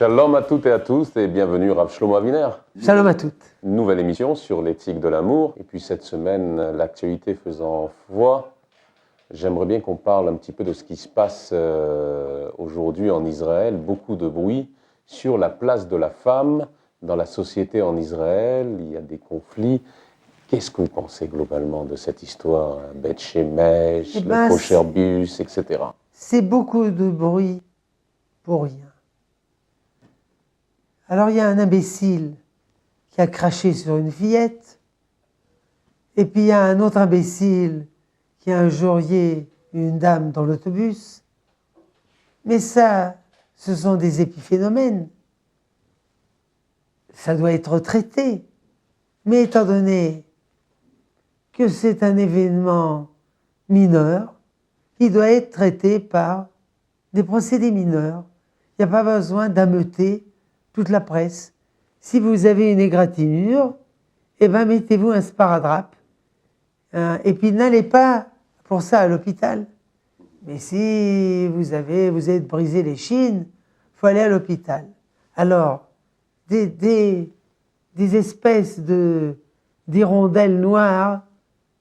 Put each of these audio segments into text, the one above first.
Shalom à toutes et à tous et bienvenue Rav Shlomo Aviner. Shalom à toutes. Nouvelle émission sur l'éthique de l'amour. Et puis cette semaine, l'actualité faisant foi, j'aimerais bien qu'on parle un petit peu de ce qui se passe aujourd'hui en Israël. Beaucoup de bruit sur la place de la femme dans la société en Israël. Il y a des conflits. Qu'est-ce que vous pensez globalement de cette histoire, Beth Shemesh, le kosher bus, etc. C'est beaucoup de bruit pour rien. Alors il y a un imbécile qui a craché sur une fillette, et puis il y a un autre imbécile qui a injurié une dame dans l'autobus. Mais ça, ce sont des épiphénomènes. Ça doit être traité. Mais étant donné que c'est un événement mineur, il doit être traité par des procédés mineurs. Il n'y a pas besoin d'ameuter toute la presse. Si vous avez une égratignure, eh ben mettez-vous un sparadrap. Et puis n'allez pas pour ça à l'hôpital. Mais si vous êtes brisé les chines, il faut aller à l'hôpital. Alors, des espèces d'hirondelles noires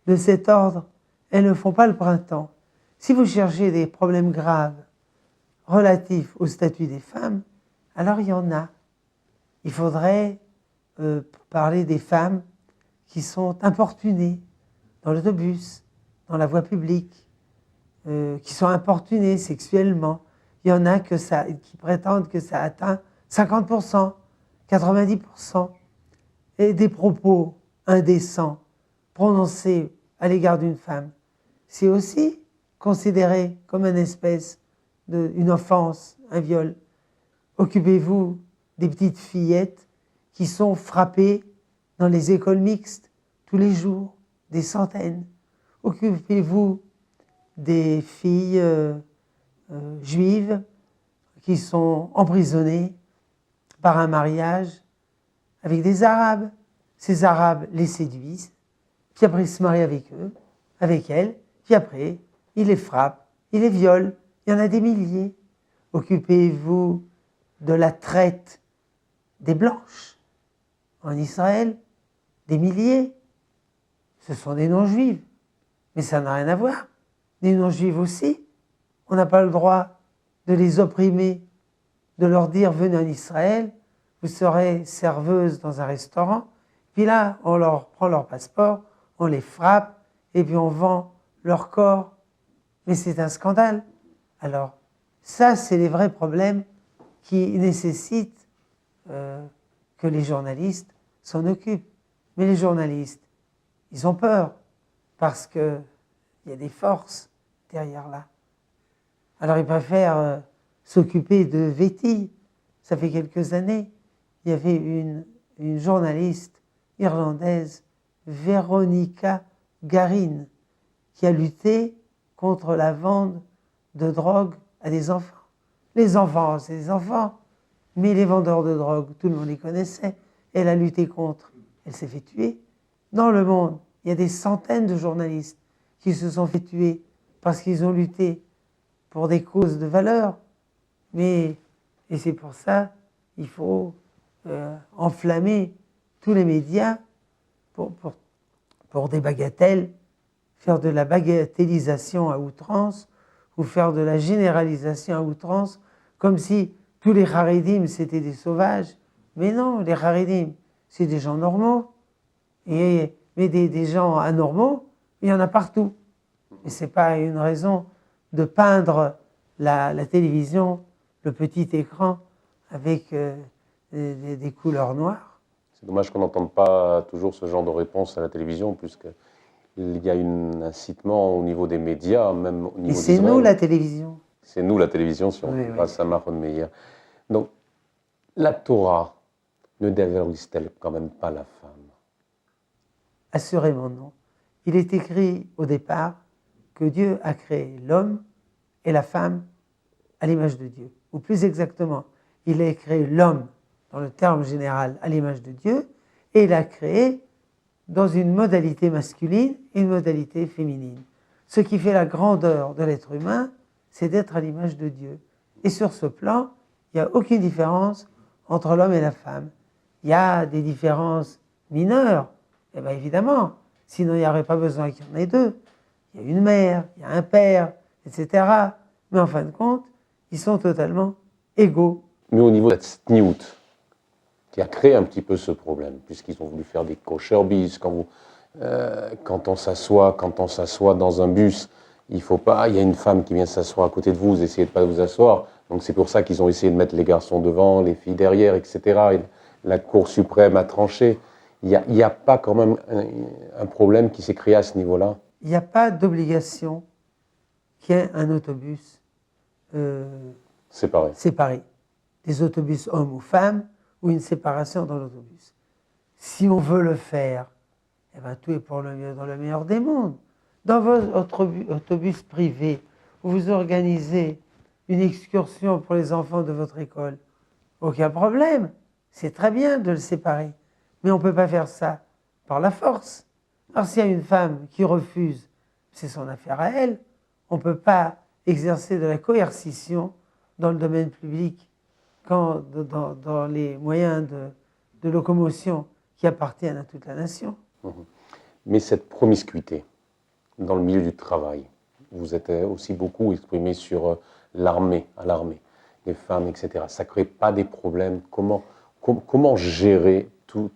de cet ordre, elles ne font pas le printemps. Si vous cherchez des problèmes graves relatifs au statut des femmes, alors il y en a. Il faudrait parler des femmes qui sont importunées dans l'autobus, dans la voie publique, qui sont importunées sexuellement. Il y en a qui prétendent que ça atteint 50%, 90%. Et des propos indécents prononcés à l'égard d'une femme, c'est aussi considéré comme une espèce d'une offense, un viol. Occupez-vous des petites fillettes qui sont frappées dans les écoles mixtes tous les jours, des centaines. Occupez-vous des filles juives qui sont emprisonnées par un mariage avec des Arabes. Ces Arabes les séduisent, puis après ils se marient avec eux, avec elles, puis après ils les frappent, ils les violent. Il y en a des milliers. Occupez-vous de la traite des blanches en Israël, des milliers. Ce sont des non-juives, mais ça n'a rien à voir. Des non-juives aussi. On n'a pas le droit de les opprimer, de leur dire venez en Israël, vous serez serveuse dans un restaurant. Puis là, on leur prend leur passeport, on les frappe, et puis on vend leur corps. Mais c'est un scandale. Alors, ça, c'est les vrais problèmes qui nécessitent que les journalistes s'en occupent. Mais les journalistes, ils ont peur, parce qu'il y a des forces derrière là. Alors, ils préfèrent s'occuper de Véti. Ça fait quelques années, il y avait une journaliste irlandaise, Veronica Garin, qui a lutté contre la vente de drogue à des enfants. Les enfants, c'est des enfants, mais les vendeurs de drogue, tout le monde les connaissait. Elle a lutté contre. Elle s'est fait tuer. Dans le monde, il y a des centaines de journalistes qui se sont fait tuer parce qu'ils ont lutté pour des causes de valeur. Et c'est pour ça qu'il faut enflammer tous les médias pour des bagatelles, faire de la bagatellisation à outrance ou faire de la généralisation à outrance, comme si tous les Haredim c'était des sauvages. Mais non, les Haredim, c'est des gens normaux. Mais des gens anormaux, il y en a partout. Et ce n'est pas une raison de peindre la télévision, le petit écran, avec des couleurs noires. C'est dommage qu'on n'entende pas toujours ce genre de réponse à la télévision, puisqu'il y a un incitement au niveau des médias, même au niveau d'Israël. Et c'est nous la télévision. C'est nous la télévision, si on passe à Mahon Meir. Donc, la Torah ne dévalorise-t-elle quand même pas la femme? Assurément non. Il est écrit au départ que Dieu a créé l'homme et la femme à l'image de Dieu. Ou plus exactement, il a créé l'homme, dans le terme général, à l'image de Dieu, et il a créé dans une modalité masculine et une modalité féminine. Ce qui fait la grandeur de l'être humain, c'est d'être à l'image de Dieu. Et sur ce plan, il n'y a aucune différence entre l'homme et la femme. Il y a des différences mineures, eh bien évidemment, sinon il n'y aurait pas besoin qu'il y en ait deux. Il y a une mère, il y a un père, etc. Mais en fin de compte, ils sont totalement égaux. Mais au niveau de cette sniout, qui a créé un petit peu ce problème, puisqu'ils ont voulu faire des kosher bis, quand on s'assoit dans un bus, il faut pas, il y a une femme qui vient s'asseoir à côté de vous, vous essayez de pas vous asseoir, donc c'est pour ça qu'ils ont essayé de mettre les garçons devant, les filles derrière, etc. Et la Cour suprême a tranché. Il n'y a pas quand même un problème qui s'est créé à ce niveau-là? Il n'y a pas d'obligation qu'il y ait un autobus séparé. Des autobus hommes ou femmes, ou une séparation dans l'autobus. Si on veut le faire, eh ben, tout est pour le mieux dans le meilleur des mondes. Dans votre autobus privé, où vous organisez une excursion pour les enfants de votre école, aucun problème. C'est très bien de le séparer. Mais on ne peut pas faire ça par la force. Alors s'il y a une femme qui refuse, c'est son affaire à elle. On ne peut pas exercer de la coercition dans le domaine public quand dans les moyens de locomotion qui appartiennent à toute la nation. Mais cette promiscuité dans le milieu du travail, vous êtes aussi beaucoup exprimé sur l'armée, les femmes, etc. Ça ne crée pas des problèmes? Comment gérer tout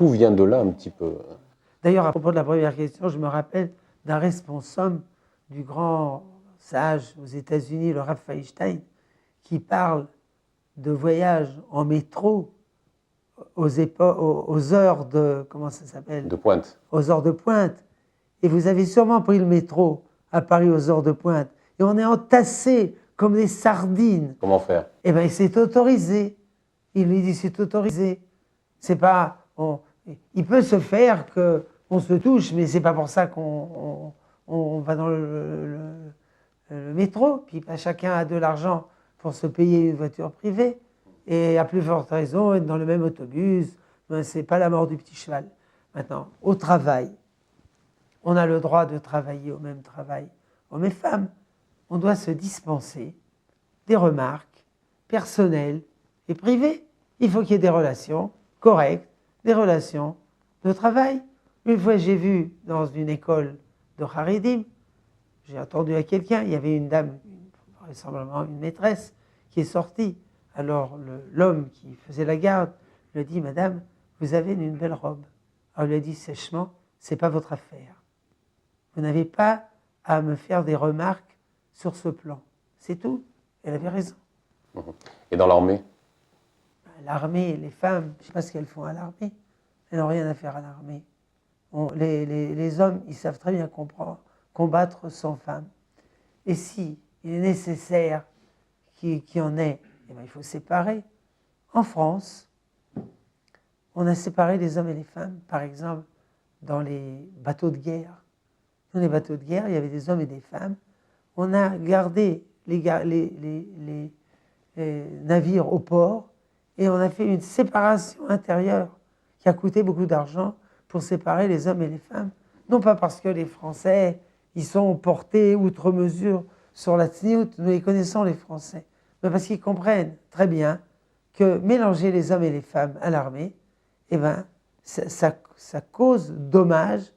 vient de là un petit peu. D'ailleurs, à propos de la première question, je me rappelle d'un responsable du grand sage aux États-Unis, le Rav Feinstein, qui parle de voyage en métro aux heures de... Comment ça s'appelle? De pointe. Aux heures de pointe. Et vous avez sûrement pris le métro à Paris aux heures de pointe. Et on est entassés comme des sardines. Comment faire? Eh bien, c'est autorisé. Il lui dit, c'est autorisé. C'est pas... il peut se faire qu'on se touche, mais c'est pas pour ça qu'on va dans le métro. Puis pas chacun a de l'argent pour se payer une voiture privée. Et à plus forte raison, être dans le même autobus, ben, c'est pas la mort du petit cheval. Maintenant, au travail, on a le droit de travailler au même travail, hommes et femmes. On doit se dispenser des remarques personnelles et privées. Il faut qu'il y ait des relations correctes, des relations de travail. Une fois, j'ai vu dans une école de Haredim, j'ai entendu à quelqu'un, il y avait une dame, vraisemblablement une maîtresse, qui est sortie. Alors l'homme qui faisait la garde lui a dit, madame, vous avez une belle robe. Alors il lui a dit sèchement, c'est pas votre affaire. Vous n'avez pas à me faire des remarques sur ce plan. C'est tout. Elle avait raison. Et dans l'armée? L'armée, les femmes, je ne sais pas ce qu'elles font à l'armée. Elles n'ont rien à faire à l'armée. Les hommes, ils savent très bien combattre sans femmes. Et si il est nécessaire qu'il y en ait, eh bien, il faut séparer. En France, on a séparé les hommes et les femmes, par exemple, dans les bateaux de guerre. Dans les bateaux de guerre, il y avait des hommes et des femmes. On a gardé les navires au port et on a fait une séparation intérieure qui a coûté beaucoup d'argent pour séparer les hommes et les femmes. Non pas parce que les Français, ils sont portés outre mesure sur la tsniout, nous les connaissons les Français, mais parce qu'ils comprennent très bien que mélanger les hommes et les femmes à l'armée, eh ben, ça cause dommage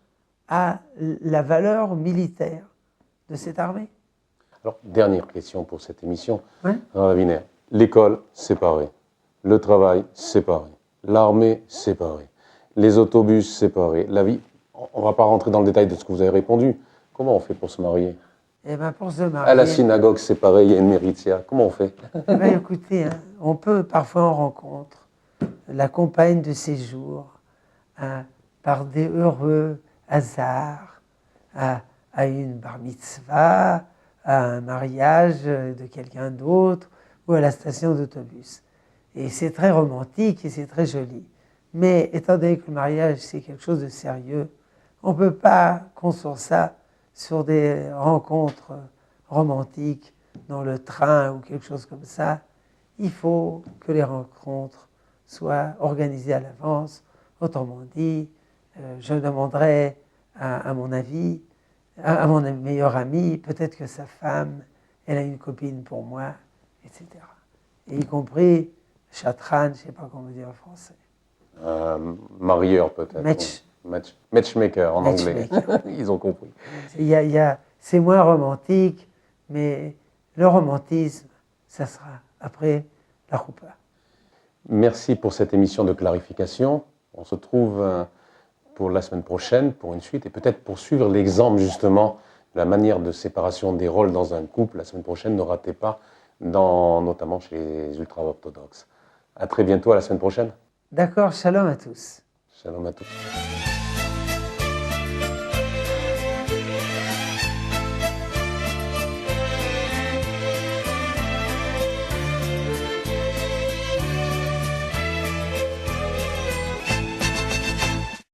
à la valeur militaire de cette armée. Alors, dernière question pour cette émission. Ouais. Raviner, l'école séparée, le travail séparé, l'armée séparée, les autobus séparés, la vie. On ne va pas rentrer dans le détail de ce que vous avez répondu. Comment on fait pour se marier? Eh ben, pour se marier... À la synagogue séparée, il y a une méritia. Comment on fait? Eh ben, écoutez, hein, on peut parfois en rencontre la compagne de séjour, hein, par des heureux hasards, à une bar mitzvah, à un mariage de quelqu'un d'autre ou à la station d'autobus. Et c'est très romantique et c'est très joli. Mais étant donné que le mariage, c'est quelque chose de sérieux, on ne peut pas construire ça sur des rencontres romantiques dans le train ou quelque chose comme ça. Il faut que les rencontres soient organisées à l'avance. Autrement dit, je demanderai à mon avis, à mon meilleur ami, peut-être que sa femme, elle a une copine pour moi, etc. y compris chatran, je ne sais pas comment dire en français. Marieur peut-être. Matchmaker en Matchmaker. anglais. Ils ont compris. C'est moins romantique, mais le romantisme, ça sera après la choupa. Merci pour cette émission de clarification. On se retrouve pour la semaine prochaine pour une suite et peut-être pour suivre l'exemple justement de la manière de séparation des rôles dans un couple. La semaine prochaine, ne ratez pas, notamment chez les ultra-orthodoxes. À très bientôt, à la semaine prochaine. D'accord, shalom à tous. Shalom à tous.